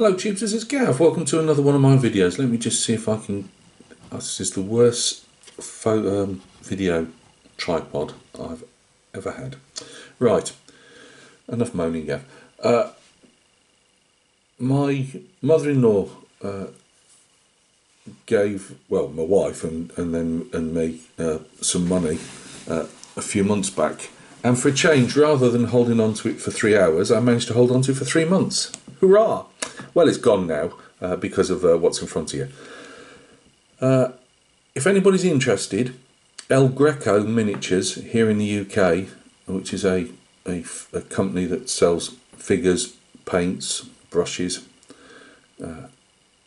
Hello Tubes, this is Gav. Welcome to another one of my videos. Let me just see if I can... This is the worst video tripod I've ever had. Right, enough moaning, Gav. My mother-in-law gave, well, my wife and me some money a few months back, and for a change, rather than holding on to it for 3 hours, I managed to hold on to it for 3 months. Hurrah! Well, it's gone now because of what's in front of you. If anybody's interested, El Greco Miniatures here in the UK, which is a company that sells figures, paints, brushes,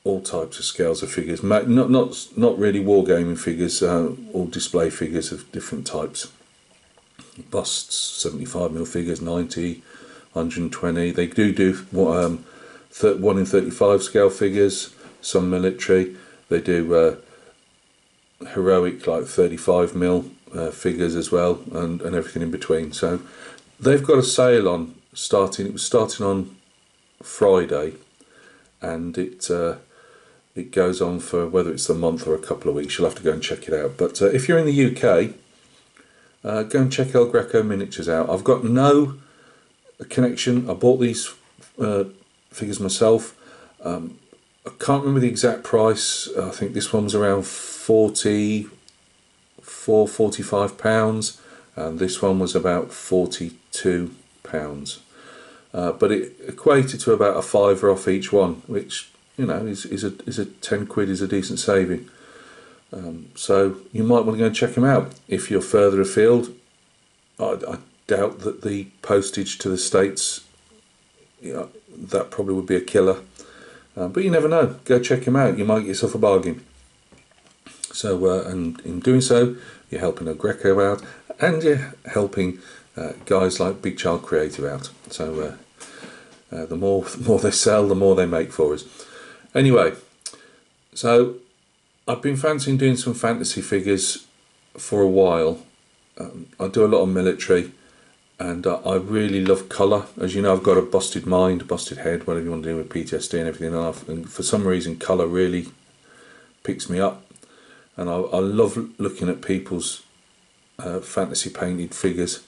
all types of scales of figures, not really wargaming figures, all display figures of different types. Busts, 75mm figures, 90, 120. They do 1 in 35 scale figures, some military. They do heroic like 35mm figures as well, and everything in between. So they've got a sale on starting. It was starting on Friday, and it goes on for whether it's a month or a couple of weeks. You'll have to go and check it out. But if you're in the UK, go and check El Greco Miniatures out. I've got no connection. I bought these figures myself. I can't remember the exact price. I think this one was around £45, and this one was about £42. But it equated to about a £5 off each one, which, you know, is a 10 quid is a decent saving. So you might want to go and check them out if you're further afield. I doubt that the postage to the States, that probably would be a killer. But you never know. Go check them out. You might get yourself a bargain. So, and in doing so, you're helping El Greco out, and you're helping guys like Big Child Creative out. So the more they sell, the more they make for us. Anyway, so I've been fancying doing some fantasy figures for a while. I do a lot of military, and I really love colour. As you know, I've got a busted mind, busted head, whatever you want to do with PTSD and everything. And for some reason, colour really picks me up. And I love looking at people's fantasy painted figures.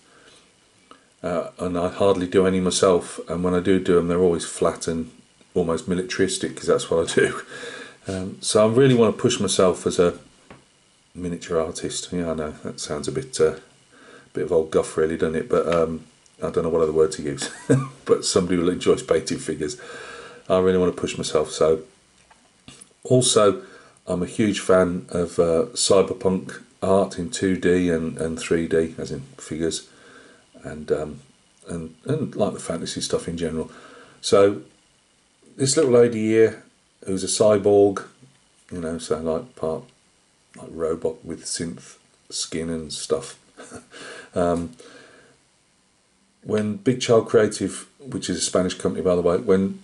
And I hardly do any myself. And when I do them, they're always flat and almost militaristic, because that's what I do. So I really want to push myself as a miniature artist. Yeah, I know that sounds a bit of old guff, really, doesn't it? But I don't know what other word to use. But somebody who enjoys painting figures, I really want to push myself. So, also, I'm a huge fan of cyberpunk art in 2D and 3D, as in figures, and like the fantasy stuff in general. So, this little lady here, who's a cyborg, you know, so like part like robot with synth skin and stuff. When Big Child Creative, which is a Spanish company by the way, when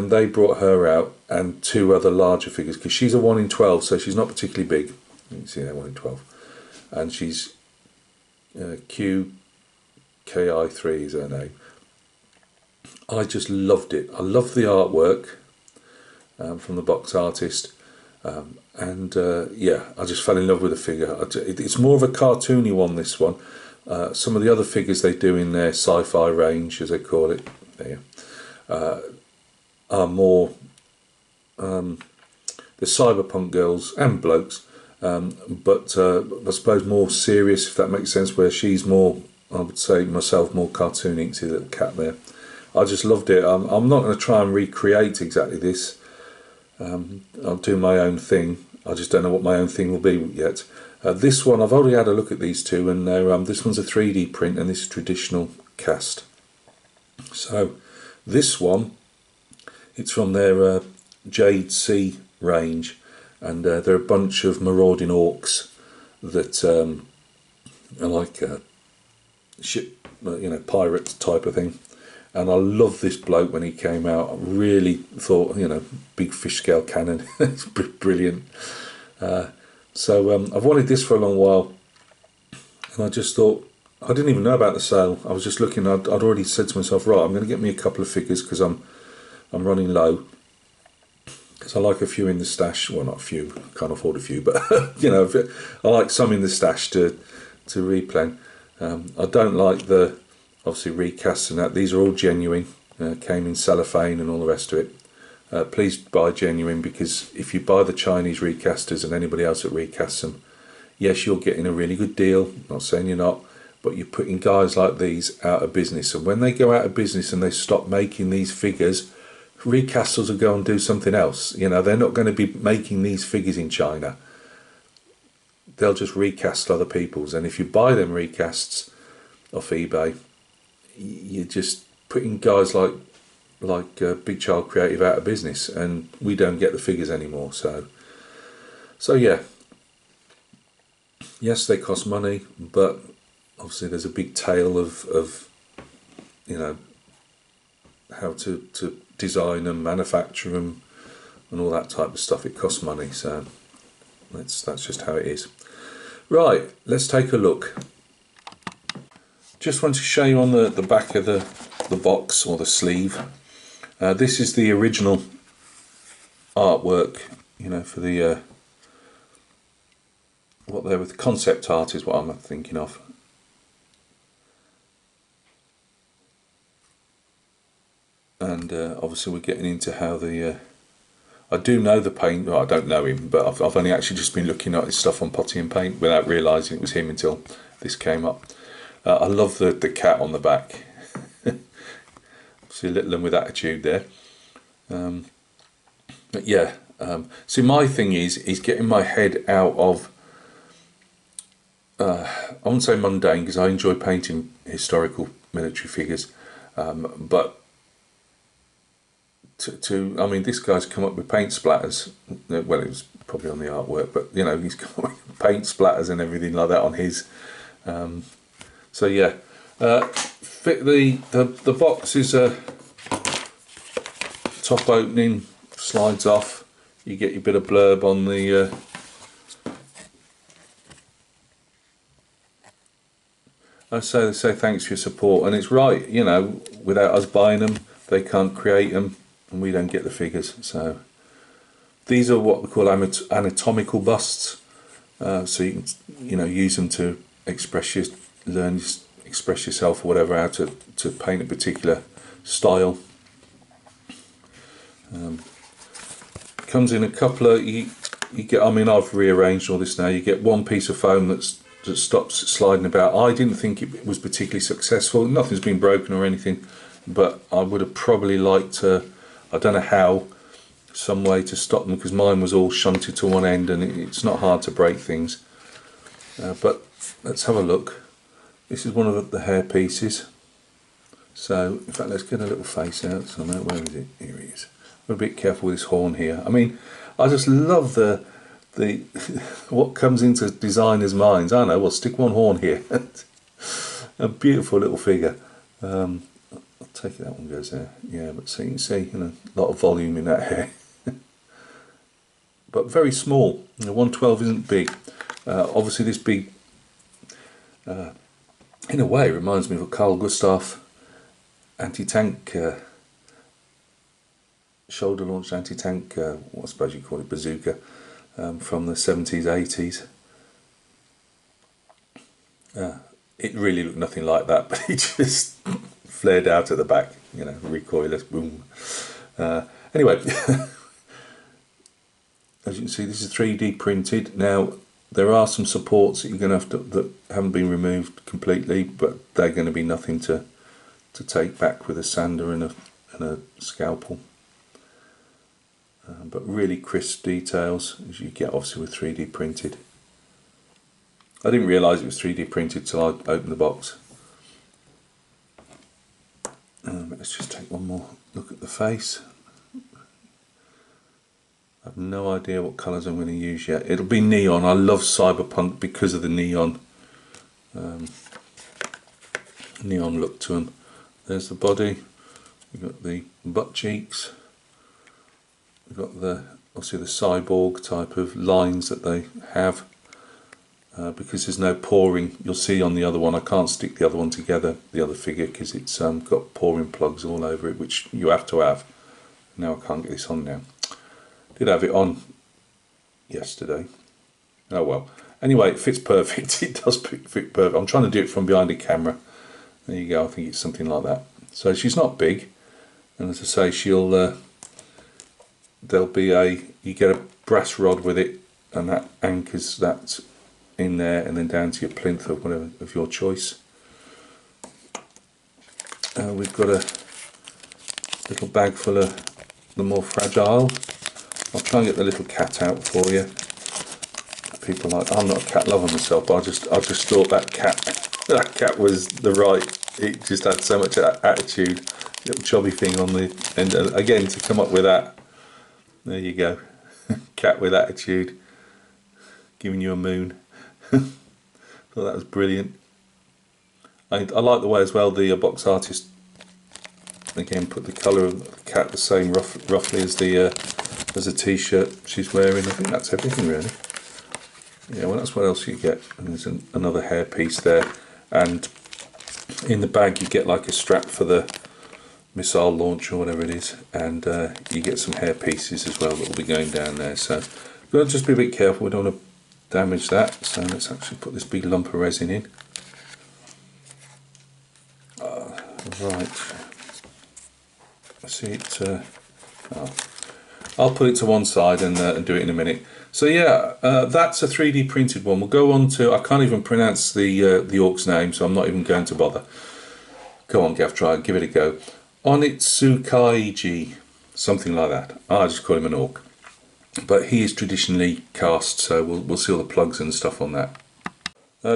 they brought her out and 2 other larger figures, because she's a 1 in 12, so she's not particularly big. You can see that 1 in 12, and she's QKI3 is her name. I just loved it. I loved the artwork from the box artist, yeah, I just fell in love with the figure. It's more of a cartoony one, this one. Some of the other figures they do in their sci-fi range, as they call it, there, are more the cyberpunk girls and blokes, but I suppose more serious, if that makes sense, where she's more, I would say myself, more cartoony. See the little cat there. I just loved it. I'm not going to try and recreate exactly this. I'll do my own thing. I just don't know what my own thing will be yet. This one, I've already had a look at these two, and this one's a 3D print, and this is traditional cast. So this one, it's from their Jade Sea range, and they're a bunch of marauding orcs that are like ship, pirate type of thing. And I love this bloke when he came out. I really thought, big fish scale cannon. It's brilliant. So I've wanted this for a long while, and I just thought, I didn't even know about the sale. I was just looking. I'd already said to myself, right, I'm going to get me a couple of figures because I'm running low. So I like a few in the stash. Well, not a few, can't afford a few, but you know, I like some in the stash to replan. I don't like the obviously recasts and that. These are all genuine. Came in cellophane and all the rest of it. Please buy genuine, because if you buy the Chinese recasters and anybody else that recasts them, yes, you're getting a really good deal. Not saying you're not, but you're putting guys like these out of business. And when they go out of business and they stop making these figures, recasters will go and do something else. You know, they're not going to be making these figures in China. They'll just recast other people's. And if you buy them recasts off eBay, you're just putting guys like Big Child Creative out of business, and we don't get the figures anymore. So yeah, yes, they cost money, but obviously there's a big tail of you know, how to design them, manufacture them, and all that type of stuff. It costs money, so that's just how it is. Right, let's take a look. Just want to show you on the back of the box, or the sleeve. This is the original artwork, you know, for the what they're with concept art is what I'm thinking of. And obviously we're getting into how the I do know the paint. Well, I don't know him, but I've only actually just been looking at his stuff on Potty and Paint without realising it was him until this came up. I love the cat on the back. See, little and with attitude there. But yeah, see, my thing is getting my head out of I wouldn't say mundane, because I enjoy painting historical military figures, but I mean, this guy's come up with paint splatters. Well, it was probably on the artwork, but you know, he's come up with paint splatters and everything like that on his. So yeah, fit the box is a top opening, slides off. You get your bit of blurb on the. I say thanks for your support, and it's right. You know, without us buying them, they can't create them, and we don't get the figures. So these are what we call anatomical busts. So you can use them to express yourself or whatever, how to paint a particular style. Comes in a couple of you get. I mean, I've rearranged all this now. You get one piece of foam that stops sliding about. I didn't think it was particularly successful. Nothing's been broken or anything, but I would have probably liked to. I don't know how. Some way to stop them, because mine was all shunted to one end, and it's not hard to break things. But let's have a look. This is one of the hair pieces. So in fact, let's get a little face out somewhere. Where is it? Here he is. We're a bit careful with this horn here. I mean, I just love the what comes into designers' minds. I don't know. Well, stick one horn here. A beautiful little figure. I'll take it that one goes there. Yeah, but so you can see, a lot of volume in that hair. But very small. 112 isn't big. Obviously, this big, in a way, reminds me of a Carl Gustaf anti-tank, shoulder-launched anti-tank, I suppose you call it bazooka, from the 70s, 80s. It really looked nothing like that, but it just flared out at the back, recoilless, boom. Anyway. As you can see, this is 3D printed. Now, there are some supports that you're going to have that haven't been removed completely, but they're going to be nothing to take back with a sander and a scalpel. But really crisp details, as you get obviously with 3D printed. I didn't realise it was 3D printed till I opened the box. Let's just take one more look at the face. I have no idea what colours I'm going to use yet. It'll be neon. I love cyberpunk because of the neon look to them. There's the body. We've got the butt cheeks. We've got obviously the cyborg type of lines that they have. Because there's no pouring. You'll see on the other one, I can't stick the other one together, the other figure, because it's got pouring plugs all over it, which you have to have. Now I can't get this on now. Did have it on yesterday. Oh well. Anyway, it fits perfect. It does fit perfect. I'm trying to do it from behind the camera. There you go. I think it's something like that. So she's not big, and as I say, there'll be you get a brass rod with it, and that anchors that in there, and then down to your plinth of whatever of your choice. We've got a little bag full of the more fragile. I'll try and get the little cat out for you. People like, I'm not a cat lover myself, but I just thought that cat was the right. It just had so much attitude. Little chubby thing on the end. Again, to come up with that. There you go. Cat with attitude. Giving you a moon. Thought that was brilliant. I like the way as well the box artist again put the colour of the cat the same roughly as the t-shirt she's wearing. I think that's everything really. Yeah, well that's what else you get. And there's another hair piece there, and in the bag you get like a strap for the missile launch or whatever it is, and you get some hair pieces as well that will be going down there. So we've got to just be a bit careful, we don't want to damage that. So let's actually put this big lump of resin in. Right, see it. I'll put it to one side and do it in a minute. So yeah, that's a 3D printed one. We'll go on to, I can't even pronounce the orc's name, so I'm not even going to bother. Go on, Gav, try it, give it a go. Onitsukaiji, something like that. I just call him an orc. But he is traditionally cast, so we'll see all the plugs and stuff on that.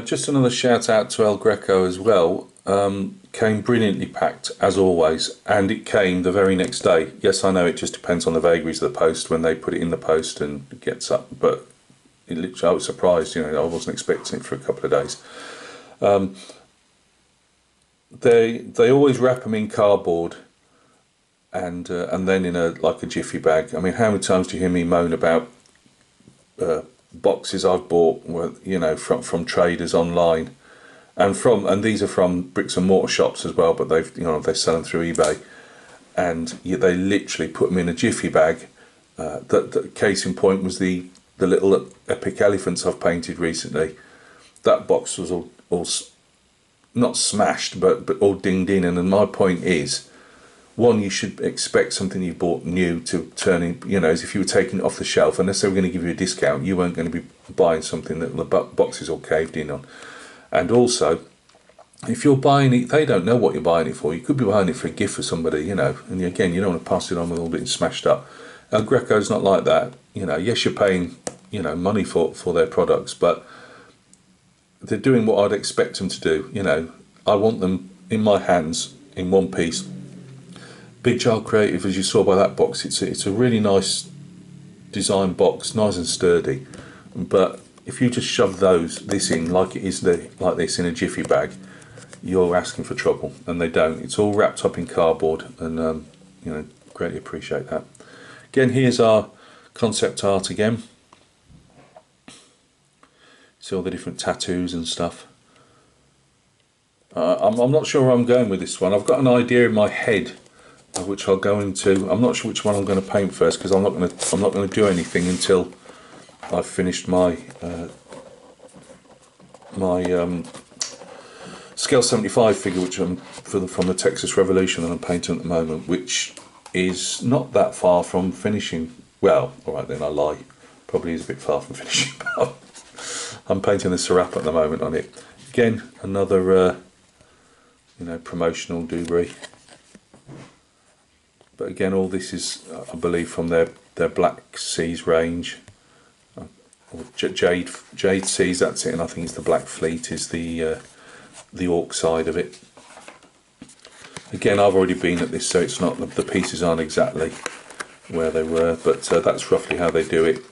Just another shout out to El Greco as well. Came brilliantly packed as always, and it came the very next day. Yes, I know it just depends on the vagaries of the post when they put it in the post and it gets up, but it literally, I was surprised, you know, I wasn't expecting it for a couple of days. They always wrap them in cardboard and then in like a jiffy bag. I mean, how many times do you hear me moan about boxes I've bought, you know, from traders online, and these are from bricks and mortar shops as well, but they sell them through eBay, and they literally put them in a jiffy bag. The case in point was the little epic elephants I've painted recently. That box was all not smashed, but all dinged in. And then my point is, one, you should expect something you bought new to turn in, you know, as if you were taking it off the shelf. Unless they were going to give you a discount, you weren't going to be buying something that the box is all caved in on. And also, if you're buying it, they don't know what you're buying it for. You could be buying it for a gift for somebody, you know, and again, you don't want to pass it on with all bit smashed up. El Greco's not like that. You know, yes, you're paying, you know, money for their products, but they're doing what I'd expect them to do. You know, I want them in my hands in one piece. Big Child Creative, as you saw by that box, it's a really nice design box, nice and sturdy. But if you just shove this in like it is like this in a jiffy bag, you're asking for trouble, and they don't. It's all wrapped up in cardboard, and you know, greatly appreciate that. Again, here's our concept art again. See all the different tattoos and stuff. I'm not sure where I'm going with this one. I've got an idea in my head, which I'll go into. I'm not sure which one I'm going to paint first, because I'm not going to do anything until I've finished my scale 75 figure, which I'm from the Texas Revolution that I'm painting at the moment, which is not that far from finishing. Well, all right then, I lie. Probably is a bit far from finishing. But I'm painting the Serap at the moment on it. Again, another you know, promotional doobry. But again, all this is, I believe, from their Black Seas range. Or Jade Seas, that's it, and I think it's the Black Fleet is the orc side of it. Again, I've already been at this, so it's not, the pieces aren't exactly where they were, but that's roughly how they do it.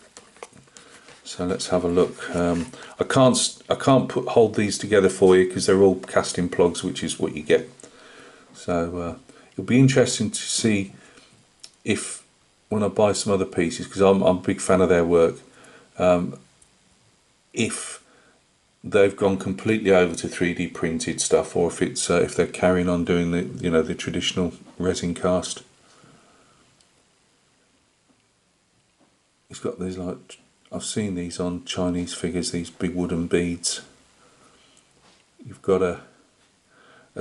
So let's have a look. I can't hold these together for you because they're all casting plugs, which is what you get. So it'll be interesting to see if, when I buy some other pieces, because I'm a big fan of their work, if they've gone completely over to 3D printed stuff, or if it's if they're carrying on doing the traditional resin cast. he's got these, like, I've seen these on Chinese figures, these big wooden beads. You've got a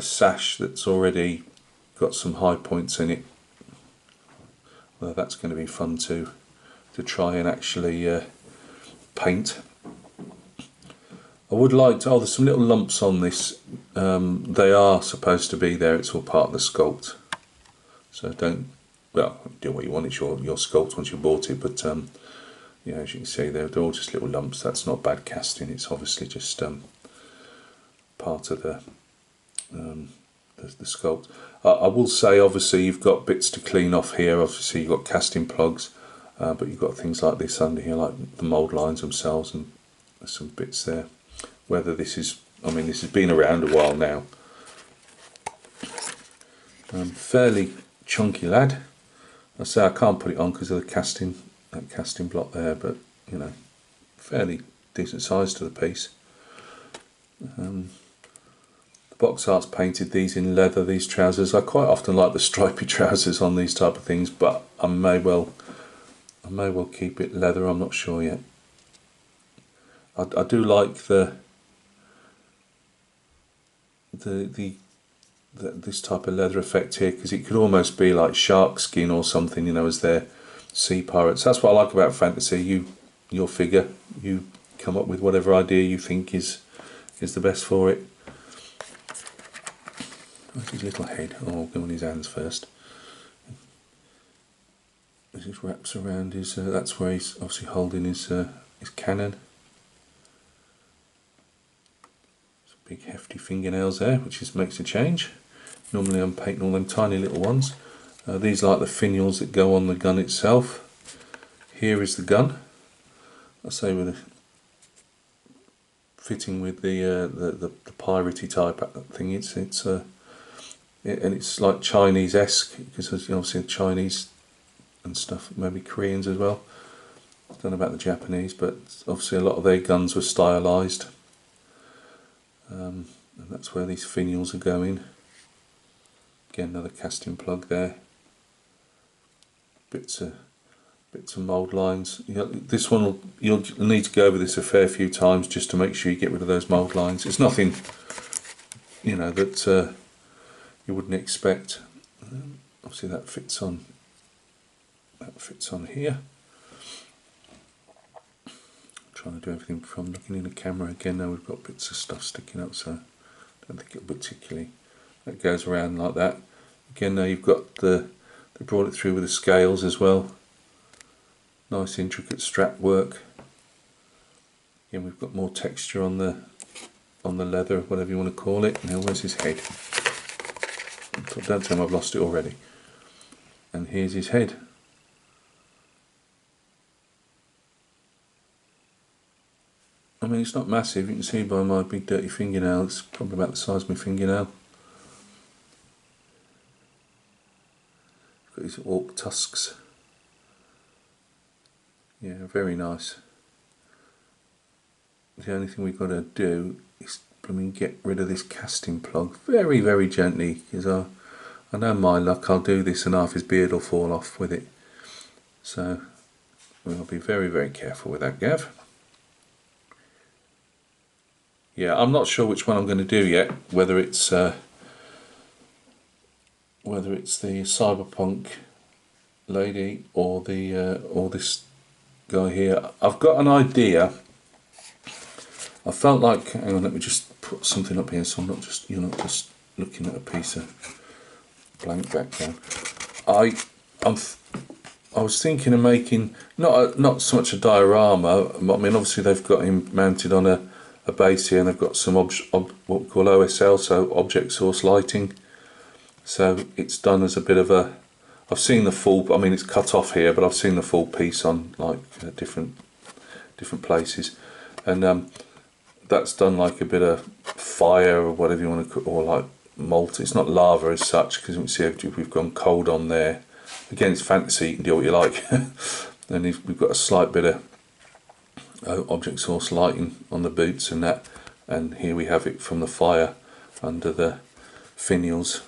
sash that's already got some high points in it. Well, that's going to be fun to try and actually paint. I would like to, there's some little lumps on this. They are supposed to be there, it's all part of the sculpt. So don't, well, do what you want, it's your sculpt once you bought it, but yeah, as you can see, they're all just little lumps. That's not bad casting, it's obviously just part of the sculpt. I will say, obviously, you've got bits to clean off here. Obviously, you've got casting plugs, but you've got things like this under here, like the mould lines themselves, and there's some bits there. Whether this is, I mean, this has been around a while now. Fairly chunky lad. I say I can't put it on because of the casting, that casting block there, but you know, fairly decent size to the piece. The box art's painted these in leather, these trousers. I quite often like the stripy trousers on these type of things, but I may well keep it leather. I'm not sure yet. I do like this type of leather effect here, because it could almost be like shark skin or something, you know, as their sea pirates. That's what I like about fantasy. Your figure, you come up with whatever idea you think is the best for it. Where's his little head? Oh, I'll go on his hands first. As it wraps around his, that's where he's obviously holding his cannon. Big hefty fingernails there, which makes a change. Normally I'm painting all them tiny little ones. These are like the finials that go on the gun itself. Here is the gun. I say with fitting with the piratey type thing. And it's like Chinese-esque, because obviously the Chinese and stuff, maybe Koreans as well. I don't know about the Japanese, but obviously a lot of their guns were stylised. And that's where these finials are going. Again, another casting plug there. Bits of mould lines. This one you'll need to go over this a fair few times just to make sure you get rid of those mould lines. It's nothing, you know, that you wouldn't expect. Obviously that fits on. That fits on here. Trying to do everything from looking in the camera. Again, now we've got bits of stuff sticking up, so I don't think it'll particularly. That goes around like that. Again, now you've got they brought it through with the scales as well. Nice intricate strap work. Again, we've got more texture on the leather, whatever you want to call it. Now, where's his head? Don't tell him I've lost it already. And here's his head. I mean, it's not massive. You can see by my big dirty fingernail, it's probably about the size of my fingernail. Got his orc tusks. Yeah, very nice. The only thing we've got to do is get rid of this casting plug very, very gently, because I know my luck, I'll do this and half his beard will fall off with it. So we'll be very, very careful with that, Gav. Yeah, I'm not sure which one I'm going to do yet, whether it's the cyberpunk lady or this guy here. I've got an idea. I felt like, hang on, let me just put something up here so you're not just looking at a piece of blank background. I was thinking of making not so much a diorama. I mean, obviously they've got him mounted on a base here, and they've got some what we call OSL, so object source lighting. So it's done as a bit of a. I've seen the full. I mean, it's cut off here, but I've seen the full piece on like different places, and that's done like a bit of fire or whatever you want to call, or like molten. It's not lava as such, because you can see we've gone cold on there. Again, it's fantasy. You can do what you like. Then we've got a slight bit of object source lighting on the boots and that, and here we have it from the fire under the finials.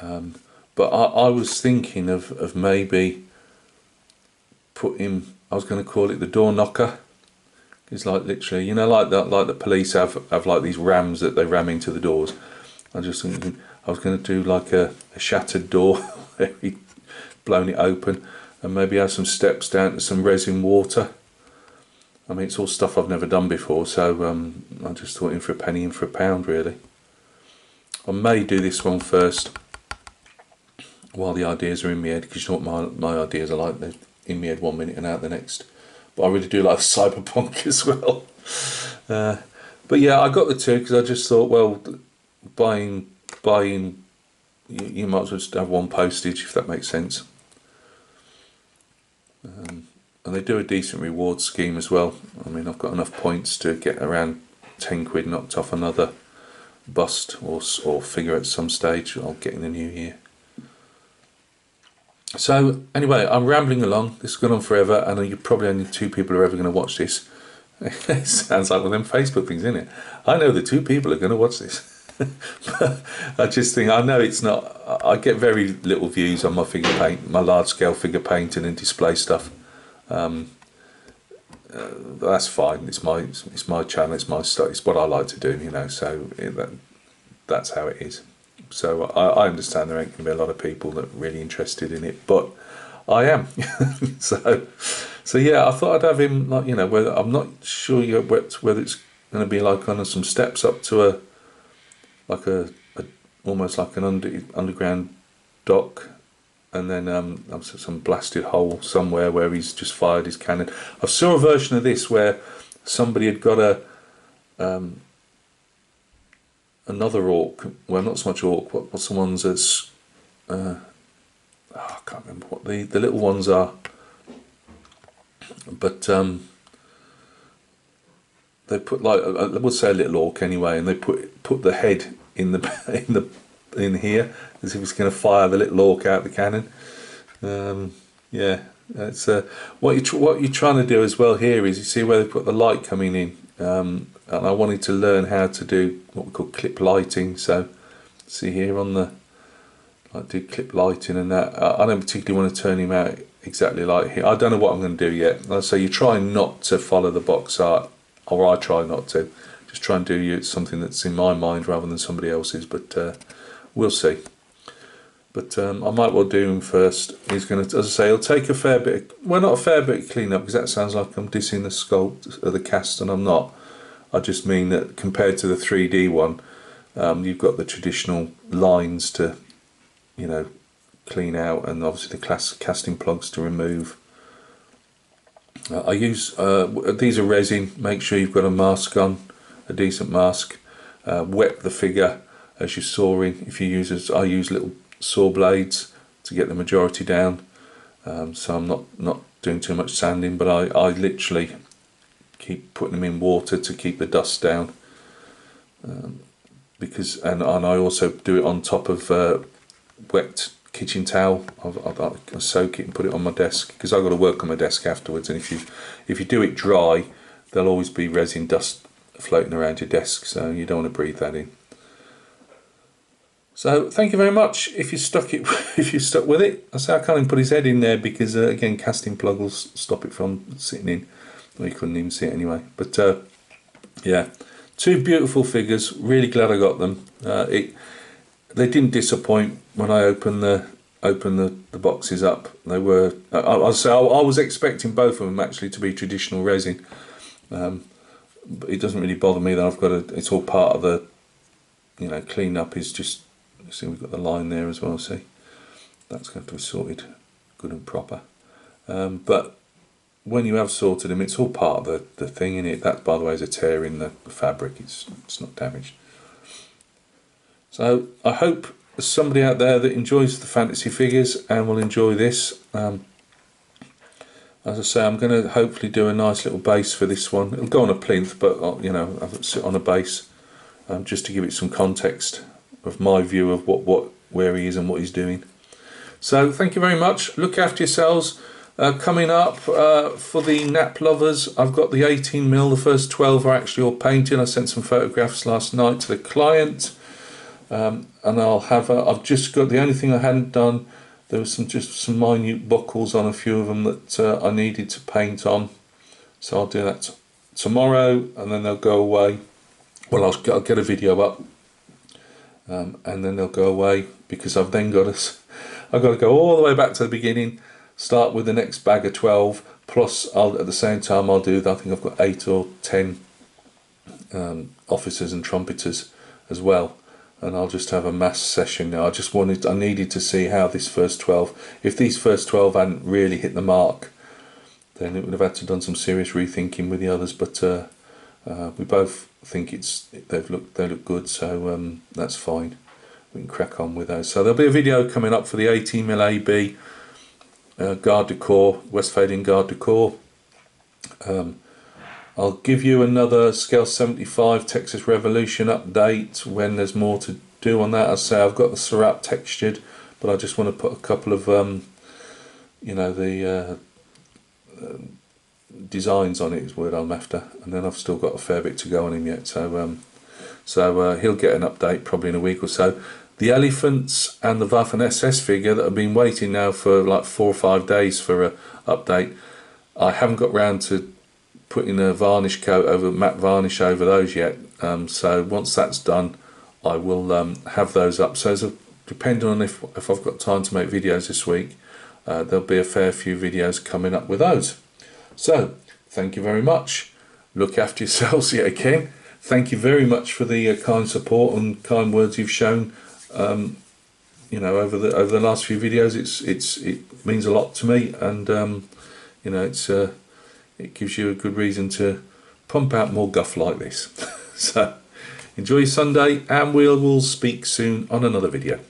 But I was thinking of maybe put him, I was going to call it the door knocker. It's like literally, you know, like that, like the police have like these rams that they ram into the doors. I just thinking I was going to do like a shattered door where he blown it open, and maybe have some steps down to some resin water. I mean, it's all stuff I've never done before, so I just thought in for a penny, in for a pound, really. I may do this one first while the ideas are in my head, because you know what my ideas are like, they're in my head 1 minute and out the next. But I really do like cyberpunk as well. But yeah, I got the two because I just thought, well, buying, you might as well just have one postage, if that makes sense. And they do a decent reward scheme as well. I mean, I've got enough points to get around 10 quid knocked off another bust or figure at some stage I'll get in the new year. So anyway, I'm rambling along. This has gone on forever, and you're probably only 2 people are ever going to watch this. It sounds like one of them Facebook things, isn't it? I know the 2 people are going to watch this. I just think, I know it's not, I get very little views on my figure paint, my large scale figure painting and display stuff. That's fine. It's my channel. It's my stuff. It's what I like to do, you know. So that's how it is. So I understand there ain't going to be a lot of people that are really interested in it, but I am. so yeah, I thought I'd have him, like, you know, whether I'm not sure yet whether it's going to be like on some steps up to a almost like an underground dock. And then some blasted hole somewhere where he's just fired his cannon. I saw a version of this where somebody had got another orc. Well, not so much orc. What's the ones that's? I can't remember what the little ones are. But they put, like, I would say a little orc anyway, and they put the head in here, as if it's going to fire the little orc out the cannon. Yeah, that's what you're trying to do as well here is, you see where they put the light coming in, and I wanted to learn how to do what we call clip lighting. So see here on the, like, do clip lighting and that. I don't particularly want to turn him out exactly like here. I don't know what I'm going to do yet. Like I say, you try not to follow the box art, or I try not to. Just try and do something that's in my mind rather than somebody else's, but we'll see. But I might well do him first. He's going to, as I say, he'll take a fair bit, well, not a fair bit of clean up, because that sounds like I'm dissing the sculpt of the cast, and I'm not. I just mean that compared to the 3D one, you've got the traditional lines to, you know, clean out, and obviously the casting plugs to remove. I use, these are resin. Make sure you've got a mask on, a decent mask. Wet the figure as you're sawing. If you use, I use little saw blades to get the majority down. So I'm not doing too much sanding, but I literally keep putting them in water to keep the dust down. Because and I also do it on top of wet kitchen towel. I soak it and put it on my desk, because I've got to work on my desk afterwards, and if you do it dry, there'll always be resin dust floating around your desk, so you don't want to breathe that in. So thank you very much. If you stuck with it, I say I can't even put his head in there because again, casting plug will stop it from sitting in. Well, you couldn't even see it anyway. But yeah, 2 beautiful figures. Really glad I got them. They didn't disappoint when I opened the boxes up. They were. I was expecting both of them actually to be traditional resin. But it doesn't really bother me that I've got it's all part of the, you know, clean up is just. See, we've got the line there as well. See, that's going to be sorted good and proper. But when you have sorted them, it's all part of the thing in it. That, by the way, is a tear in the fabric. It's not damaged. So I hope there's somebody out there that enjoys the fantasy figures and will enjoy this. As I say, I'm going to hopefully do a nice little base for this one. It'll go on a plinth, but you know, I'll sit on a base just to give it some context of my view of where he is and what he's doing. So thank you very much. Look after yourselves. Coming up for the nap lovers, I've got the 18mm. The first 12 are actually all painted. I sent some photographs last night to the client, and I've just got, the only thing I hadn't done There was just some minute buckles on a few of them that I needed to paint on, so I'll do that tomorrow, and then they'll go away. Well, I'll get a video up, and then they'll go away, because I've then got to go all the way back to the beginning, start with the next bag of 12, plus at the same time I think I've got 8 or 10 officers and trumpeters as well, and I'll just have a mass session now. I needed to see how this first 12, if these first 12 hadn't really hit the mark, then it would have had to done some serious rethinking with the others, but we both think they look good, so that's fine. We can crack on with those. So there'll be a video coming up for the 18mm AB Garde du Corps, Westphalian Garde du Corps. I'll give you another Scale 75 Texas Revolution update when there's more to do on that. As I say, I've got the Surratt textured, but I just want to put a couple of the designs on it is what I'm after, and then I've still got a fair bit to go on him yet, so he'll get an update probably in a week or so. The elephants and the Waffen SS figure that I've been waiting now for like 4 or 5 days for a update, I haven't got round to putting a varnish coat over, matte varnish over those yet, so once that's done I will have those up. So depending on if I've got time to make videos this week, there'll be a fair few videos coming up with those. So thank you very much, look after yourselves yet again. Thank you very much for the kind support and kind words you've shown over the last few videos. It means a lot to me, and it gives you a good reason to pump out more guff like this. So enjoy your Sunday, and we'll speak soon on another video.